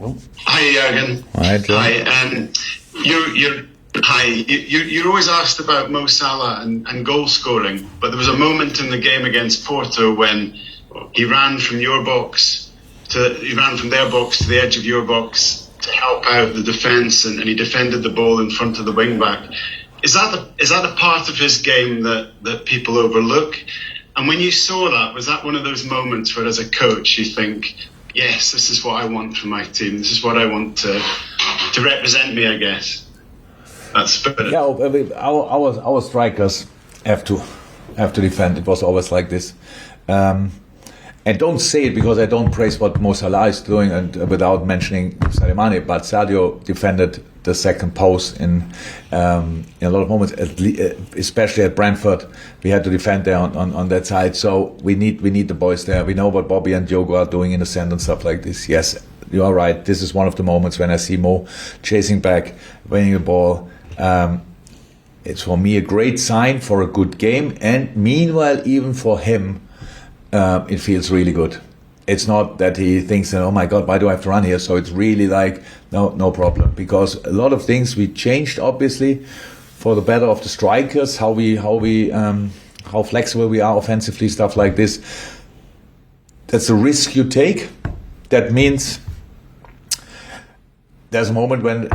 Hi, Jurgen. Hi, John. Hi. You're always asked about Mo Salah and goal scoring, but there was a moment in the game against Porto when he ran from their box to the edge of your box to help out the defence, and he defended the ball in front of the wing back. Is that a part of his game that people overlook? And when you saw that, was that one of those moments where, as a coach, you think, yes, this is what I want for my team. This is what I want to represent me, I guess. That spirit. Yeah, I mean, our strikers have to defend. It was always like this. And don't say it because I don't praise what Mo Salah is doing, and without mentioning Sadio Mane, but Sadio defended the second post in a lot of moments, especially at Brentford. We had to defend there on that side. So we need the boys there. We know what Bobby and Diogo are doing in the sand and stuff like this. Yes, you are right. This is one of the moments when I see Mo chasing back, winning the ball. It's for me a great sign for a good game, and meanwhile, even for him, it feels really good. It's not that he thinks, oh my God, why do I have to run here? So it's really like, no problem. Because a lot of things we changed, obviously, for the better of the strikers, how flexible we are offensively, stuff like this. That's a risk you take. That means there's a moment when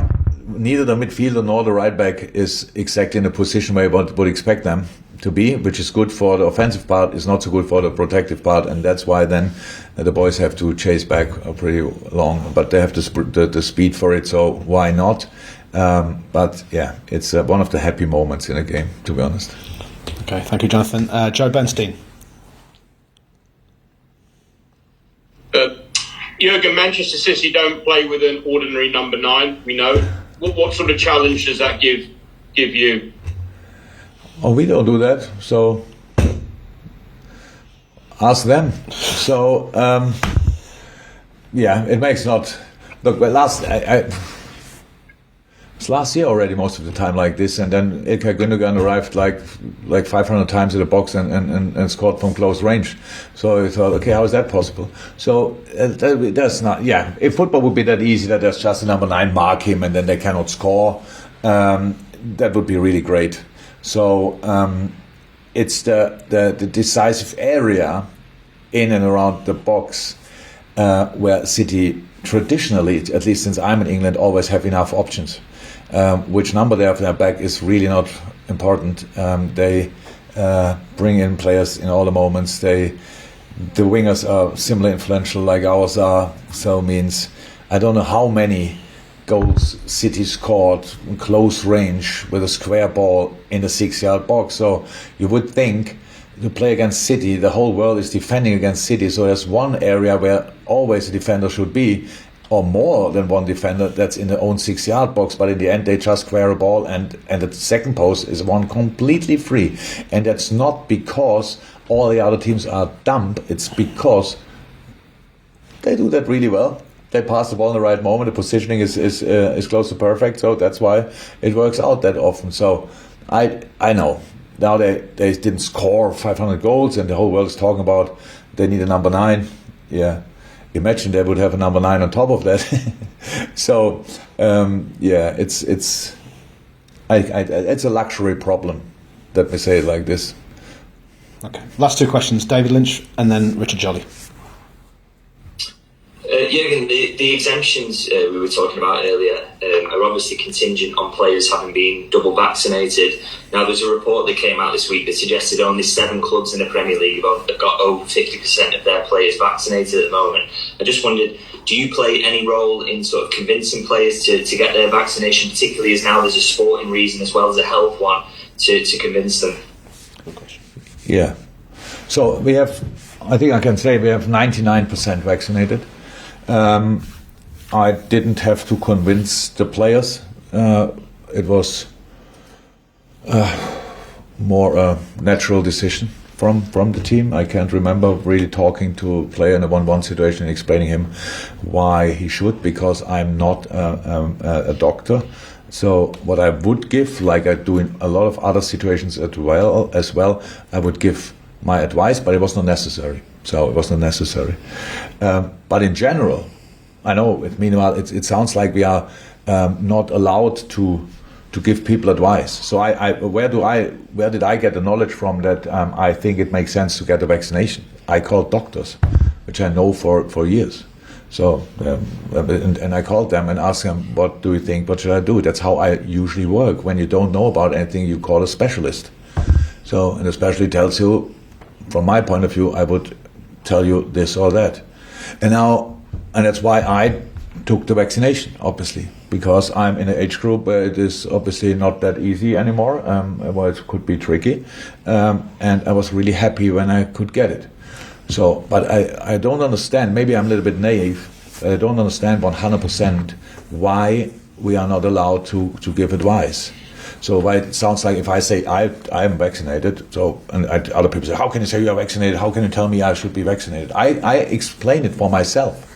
neither the midfielder nor the right back is exactly in the position where you would expect them to be, which is good for the offensive part, is not so good for the protective part, and that's why then the boys have to chase back pretty long, but they have the speed for it, so why not? But yeah, it's one of the happy moments in a game, to be honest. Okay, thank you, Jonathan. Joe Bernstein. Jurgen, Manchester City don't play with an ordinary number 9, we know. What sort of challenge does that give you? Oh, we don't do that, so ask them. So, yeah, it makes not... Look, it's last year already most of the time like this, and then Ilkay Gündogan arrived like 500 times in the box and scored from close range. So I thought, okay, how is that possible? So that's not... Yeah, if football would be that easy, that there's just a number 9 mark him and then they cannot score, that would be really great. So it's the decisive area in and around the box where City traditionally, at least since I'm in England, always have enough options. Which number they have in their back is really not important. They bring in players in all the moments. The wingers are similarly influential like ours are. So means I don't know how many goals City scored in close range with a square ball in the 6-yard box. So you would think to play against City, the whole world is defending against City. So there's one area where always a defender should be, or more than one defender, that's in their own 6-yard box. But in the end, they just square a ball, and the second post is one completely free. And that's not because all the other teams are dumb. It's because they do that really well. They pass the ball in the right moment. The positioning is close to perfect, so that's why it works out that often. So I know now they didn't score 500 goals, and the whole world is talking about they need a number 9. Yeah, imagine they would have a number 9 on top of that. So yeah, it's a luxury problem. Let me say it like this. Okay, last 2 questions: David Lynch and then Richard Jolly. Jurgen, the exemptions we were talking about earlier are obviously contingent on players having been double vaccinated. Now, there's a report that came out this week that suggested only 7 clubs in the Premier League have got over 50% of their players vaccinated at the moment. I just wondered, do you play any role in sort of convincing players to get their vaccination, particularly as now there's a sporting reason as well as a health one, to convince them? Good question. Yeah. So we have, I think I can say we have 99% vaccinated. I didn't have to convince the players. It was more a natural decision from the team. I can't remember really talking to a player in a 1-1 situation and explaining him why he should, because I'm not a doctor. So what I would give, like I do in a lot of other situations as well, I would give my advice, but it was not necessary. So it was not necessary. But in general, I know. Meanwhile, it sounds like we are not allowed to give people advice. So where did I get the knowledge from that I think it makes sense to get a vaccination? I called doctors, which I know for years. So and I called them and asked them, what do you think? What should I do? That's how I usually work. When you don't know about anything, you call a specialist. So and the specialist tells you, from my point of view, I would tell you this or that. And that's why I took the vaccination, obviously, because I'm in an age group where it is obviously not that easy anymore, where it could be tricky, and I was really happy when I could get it. So, but I don't understand, maybe I'm a little bit naive, but I don't understand 100% why we are not allowed to give advice. So why it sounds like if I say I'm vaccinated, and other people say, how can you say you're vaccinated? How can you tell me I should be vaccinated? I explain it for myself.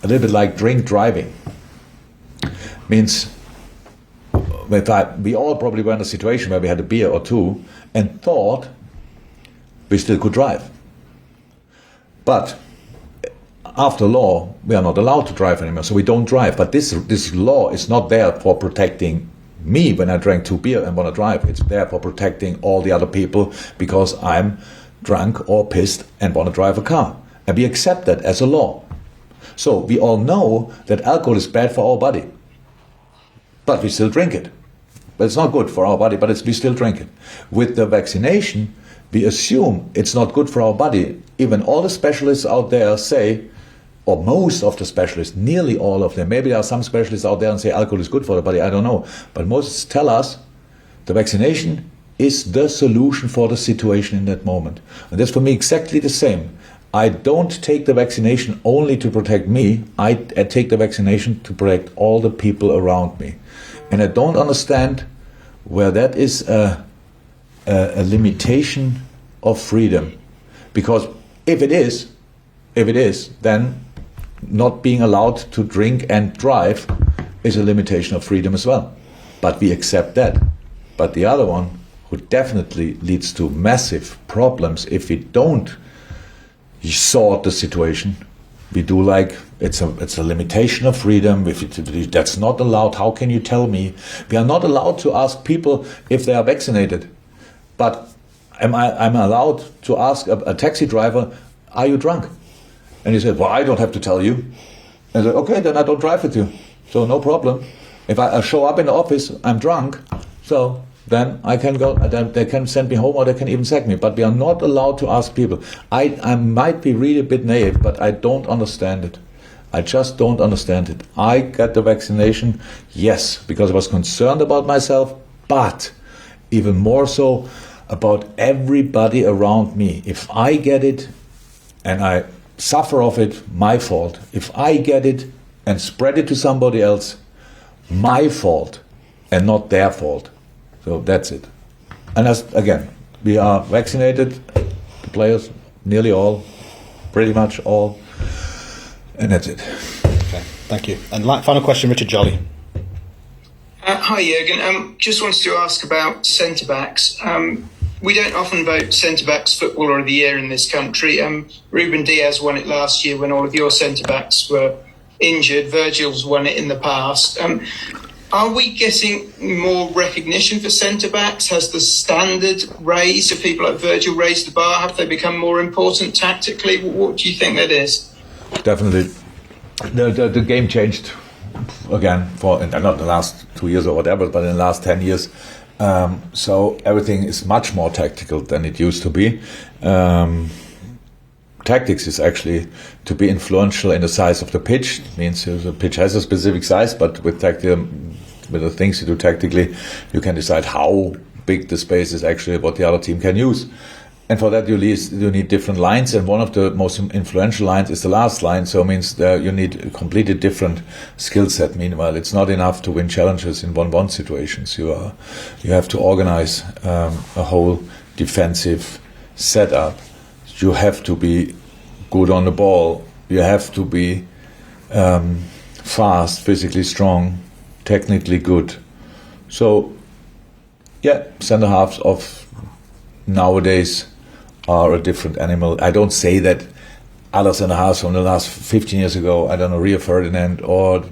A little bit like drink driving. Means we all probably were in a situation where we had a beer or two and thought we still could drive. But after law, we are not allowed to drive anymore, so we don't drive. But this law is not there for protecting me when I drank 2 beer and want to drive. It's there for protecting all the other people because I'm drunk or pissed and want to drive a car. And we accept that as a law. So we all know that alcohol is bad for our body, but we still drink it. But it's not good for our body, but we still drink it. With the vaccination, we assume it's not good for our body. Even all the specialists out there say, or most of the specialists, nearly all of them, maybe there are some specialists out there and say alcohol is good for the body, I don't know. But most tell us the vaccination is the solution for the situation in that moment. And that's for me exactly the same. I don't take the vaccination only to protect me. I take the vaccination to protect all the people around me. And I don't understand where that is a limitation of freedom. Because if it is, then not being allowed to drink and drive is a limitation of freedom as well. But we accept that. But the other one, who definitely leads to massive problems if we don't sort the situation, we do like it's a limitation of freedom. That's not allowed. How can you tell me? We are not allowed to ask people if they are vaccinated. But I'm allowed to ask a taxi driver, are you drunk? And he said, well, I don't have to tell you. And I said, okay, then I don't drive with you. So no problem. If I show up in the office, I'm drunk, so then I can go, they can send me home or they can even sack me. But we are not allowed to ask people. I might be really a bit naive, but I don't understand it. I just don't understand it. I got the vaccination, yes, because I was concerned about myself, but even more so about everybody around me. If I get it and I suffer of it, my fault. If I get it and spread it to somebody else, my fault and not their fault. So that's it. And again, we are vaccinated, the players, nearly all, pretty much all, and that's it. Okay, thank you. And final question, Richard Jolly. Hi, Jurgen. Just wanted to ask about centre-backs. We don't often vote centre-backs Footballer of the Year in this country. Ruben Diaz won it last year when all of your centre-backs were injured. Virgil's won it in the past. Are we getting more recognition for centre-backs? Has the standard raised? Have people like Virgil raised the bar? Have they become more important tactically? What do you think that is? Definitely. The game changed again for not the last 2 years or whatever, but in the last 10 years. So everything is much more tactical than it used to be. Tactics is actually to be influential in the size of the pitch. It means the pitch has a specific size, but with the things you do tactically, you can decide how big the space is actually, what the other team can use. And for that, you need different lines, and one of the most influential lines is the last line. So it means that you need a completely different skill set. Meanwhile, it's not enough to win challenges in 1-1 situations. You have to organize a whole defensive setup. You have to be good on the ball. You have to be fast, physically strong, technically good. So, yeah, centre halves of nowadays are a different animal. I don't say that other centre halves from the last 15 years ago, I don't know, Rio Ferdinand or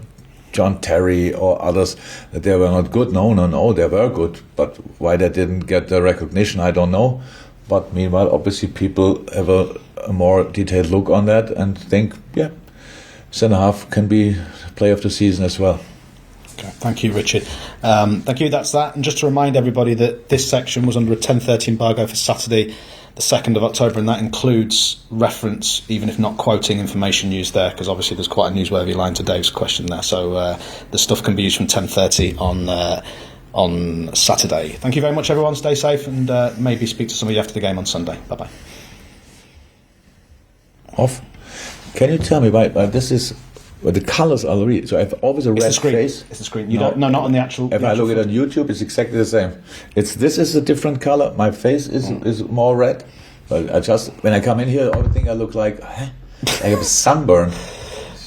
John Terry or others, that they were not good. No, they were good. But why they didn't get the recognition, I don't know. But meanwhile, obviously, people have a more detailed look on that and think, yeah, centre half can be player of the season as well. Okay, thank you, Richard. Thank you. That's that. And just to remind everybody that this section was under a 10:30 embargo for Saturday, the 2nd of October, and that includes reference, even if not quoting information used there, because obviously there's quite a newsworthy line to Dave's question there. So the stuff can be used from 10:30 on Saturday. Thank you very much, everyone. Stay safe, and maybe speak to somebody after the game on Sunday. Bye bye. Off. Can you tell me why this is? Well, the colours are really. So I have always a red face. It's the screen. Not on the actual. If I look at it on YouTube, it's exactly the same. This is a different colour. My face is more red. But I just when I come in here, I think I look like I have a sunburn.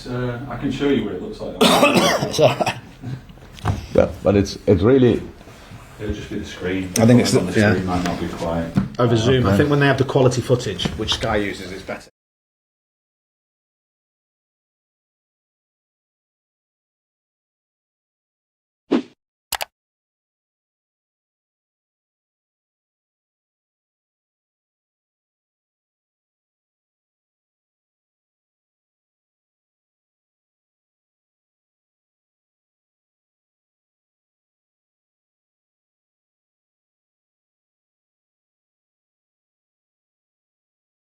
I can show you what it looks like. It's all right. Yeah, but it's really. It'll just be the screen. I think it's the screen might not be quite. Over Zoom. I think when they have the quality footage, which Sky uses, it's better.